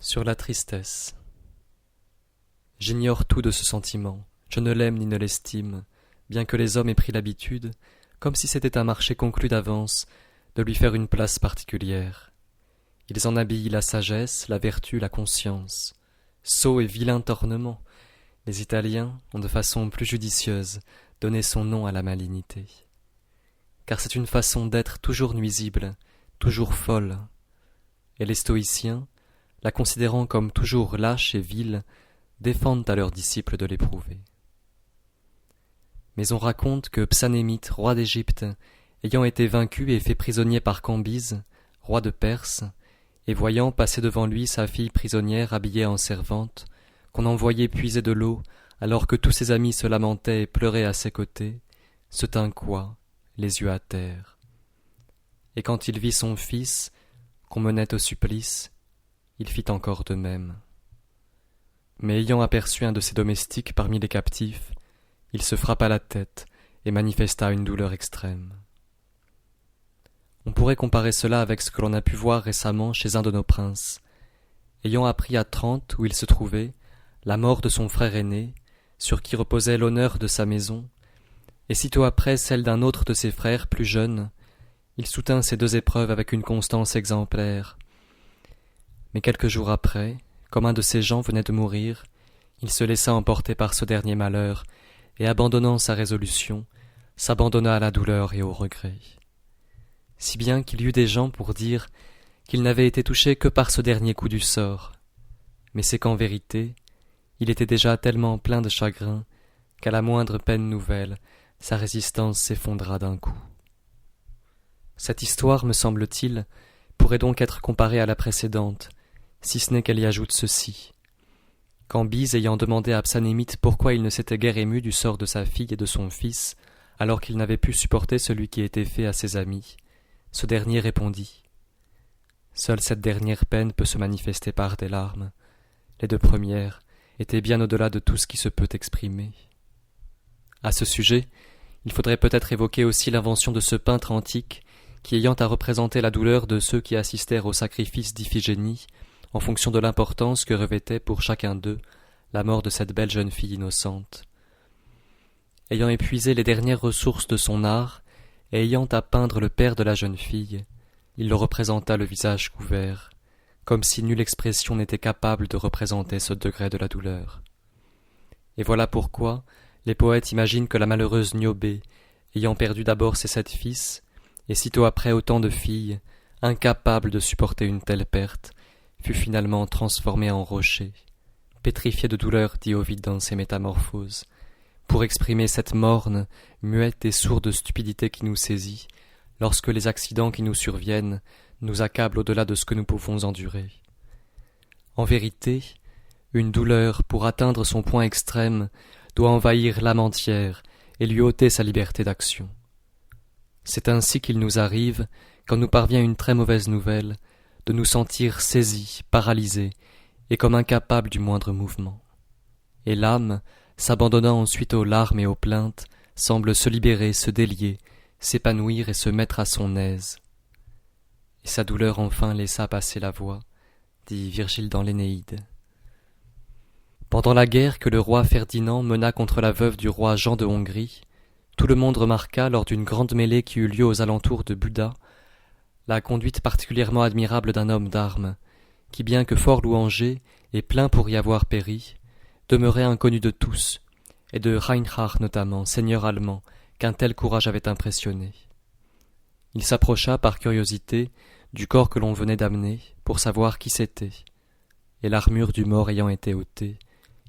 Sur la tristesse. J'ignore tout de ce sentiment, je ne l'aime ni ne l'estime, bien que les hommes aient pris l'habitude, comme si c'était un marché conclu d'avance, de lui faire une place particulière. Ils en habillent la sagesse, la vertu, la conscience. Sot et vilain ornement, les Italiens ont de façon plus judicieuse donné son nom à la malignité. Car c'est une façon d'être toujours nuisible, toujours folle. Et les stoïciens, la considérant comme toujours lâche et vile, défendent à leurs disciples de l'éprouver. Mais on raconte que Psanémite, roi d'Égypte, ayant été vaincu et fait prisonnier par Cambyse, roi de Perse, et voyant passer devant lui sa fille prisonnière habillée en servante, qu'on envoyait puiser de l'eau, alors que tous ses amis se lamentaient et pleuraient à ses côtés, se tint coi, les yeux à terre. Et quand il vit son fils, qu'on menait au supplice, il fit encore de même. Mais ayant aperçu un de ses domestiques parmi les captifs, il se frappa la tête et manifesta une douleur extrême. On pourrait comparer cela avec ce que l'on a pu voir récemment chez un de nos princes. Ayant appris à 30, où il se trouvait, la mort de son frère aîné, sur qui reposait l'honneur de sa maison, et sitôt après celle d'un autre de ses frères plus jeune, il soutint ces deux épreuves avec une constance exemplaire. Mais quelques jours après, comme un de ses gens venait de mourir, il se laissa emporter par ce dernier malheur, et abandonnant sa résolution, s'abandonna à la douleur et au regret. Si bien qu'il y eut des gens pour dire qu'il n'avait été touché que par ce dernier coup du sort. Mais c'est qu'en vérité, il était déjà tellement plein de chagrin qu'à la moindre peine nouvelle, sa résistance s'effondra d'un coup. Cette histoire, me semble-t-il, pourrait donc être comparée à la précédente, si ce n'est qu'elle y ajoute ceci. Cambyse ayant demandé à Psanémite pourquoi il ne s'était guère ému du sort de sa fille et de son fils, alors qu'il n'avait pu supporter celui qui était fait à ses amis, ce dernier répondit « Seule cette dernière peine peut se manifester par des larmes. Les deux premières étaient bien au-delà de tout ce qui se peut exprimer. » À ce sujet, il faudrait peut-être évoquer aussi l'invention de ce peintre antique qui, ayant à représenter la douleur de ceux qui assistèrent au sacrifice d'Iphigénie, en fonction de l'importance que revêtait pour chacun d'eux la mort de cette belle jeune fille innocente. Ayant épuisé les dernières ressources de son art, et ayant à peindre le père de la jeune fille, il le représenta le visage couvert, comme si nulle expression n'était capable de représenter ce degré de la douleur. Et voilà pourquoi les poètes imaginent que la malheureuse Niobé, ayant perdu d'abord ses 7 fils, et sitôt après autant de filles, incapable de supporter une telle perte, fut finalement transformée en rocher, pétrifiée de douleur, dit Ovide dans ses Métamorphoses, pour exprimer cette morne, muette et sourde stupidité qui nous saisit, lorsque les accidents qui nous surviennent nous accablent au-delà de ce que nous pouvons endurer. En vérité, une douleur, pour atteindre son point extrême, doit envahir l'âme entière et lui ôter sa liberté d'action. C'est ainsi qu'il nous arrive, quand nous parvient une très mauvaise nouvelle, de nous sentir saisis, paralysés, et comme incapables du moindre mouvement. Et l'âme, s'abandonnant ensuite aux larmes et aux plaintes, semble se libérer, se délier, s'épanouir et se mettre à son aise. Et sa douleur enfin laissa passer la voix, dit Virgile dans l'Énéide. Pendant la guerre que le roi Ferdinand mena contre la veuve du roi Jean de Hongrie, tout le monde remarqua, lors d'une grande mêlée qui eut lieu aux alentours de Buda, la conduite particulièrement admirable d'un homme d'armes, qui, bien que fort louangé et plein pour y avoir péri, demeurait inconnu de tous, et de Reinhard notamment, seigneur allemand, qu'un tel courage avait impressionné. Il s'approcha, par curiosité, du corps que l'on venait d'amener, pour savoir qui c'était, et l'armure du mort ayant été ôtée,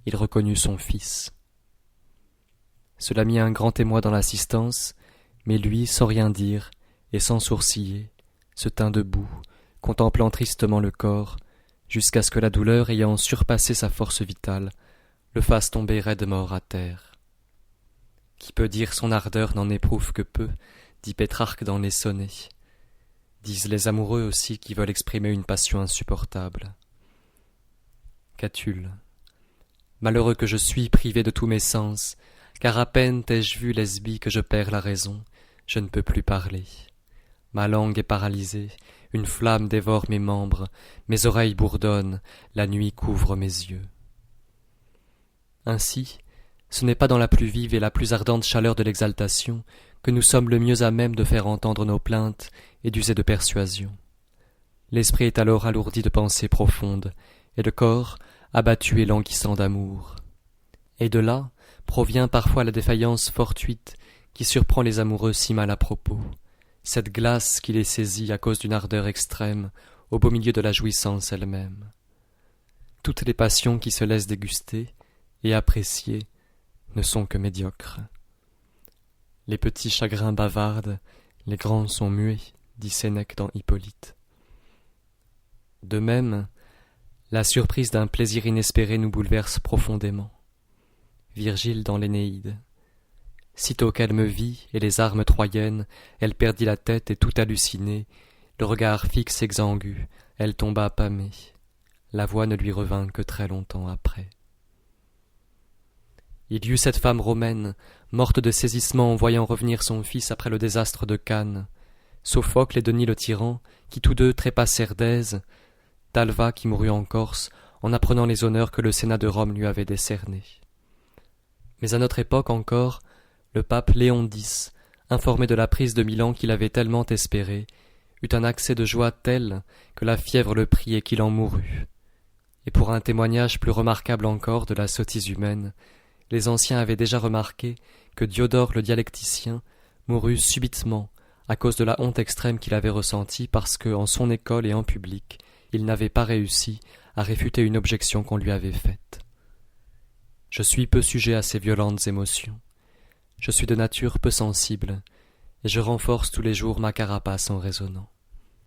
il reconnut son fils. Cela mit un grand émoi dans l'assistance, mais lui, sans rien dire, et sans sourciller, se tint debout, contemplant tristement le corps, jusqu'à ce que la douleur, ayant surpassé sa force vitale, le fasse tomber raide mort à terre. Qui peut dire son ardeur n'en éprouve que peu, dit Pétrarque dans les sonnets. Disent les amoureux aussi qui veulent exprimer une passion insupportable. Catulle. Malheureux que je suis, privé de tous mes sens, car à peine t'ai-je vu, lesbie, que je perds la raison, je ne peux plus parler. Ma langue est paralysée, une flamme dévore mes membres, mes oreilles bourdonnent, la nuit couvre mes yeux. Ainsi, ce n'est pas dans la plus vive et la plus ardente chaleur de l'exaltation que nous sommes le mieux à même de faire entendre nos plaintes et d'user de persuasion. L'esprit est alors alourdi de pensées profondes, et le corps abattu et languissant d'amour. Et de là provient parfois la défaillance fortuite qui surprend les amoureux si mal à propos, cette glace qui les saisit à cause d'une ardeur extrême au beau milieu de la jouissance elle-même. Toutes les passions qui se laissent déguster et apprécier ne sont que médiocres. Les petits chagrins bavardent, les grands sont muets, dit Sénèque dans Hippolyte. De même, la surprise d'un plaisir inespéré nous bouleverse profondément. Virgile dans l'Énéide. Sitôt qu'elle me vit, et les armes troyennes, elle perdit la tête et tout hallucinée, le regard fixe exangu, elle tomba pâmée. La voix ne lui revint que très longtemps après. Il y eut cette femme romaine, morte de saisissement en voyant revenir son fils après le désastre de Cannes, Sophocle et Denis le tyran, qui tous deux trépassèrent d'Èse, Talva qui mourut en Corse, en apprenant les honneurs que le Sénat de Rome lui avait décernés. Mais à notre époque encore, le pape Léon X, informé de la prise de Milan qu'il avait tellement espérée, eut un accès de joie tel que la fièvre le prit et qu'il en mourut. Et pour un témoignage plus remarquable encore de la sottise humaine, les anciens avaient déjà remarqué que Diodore le dialecticien mourut subitement à cause de la honte extrême qu'il avait ressentie parce que, en son école et en public, il n'avait pas réussi à réfuter une objection qu'on lui avait faite. Je suis peu sujet à ces violentes émotions. Je suis de nature peu sensible, et je renforce tous les jours ma carapace en raisonnant.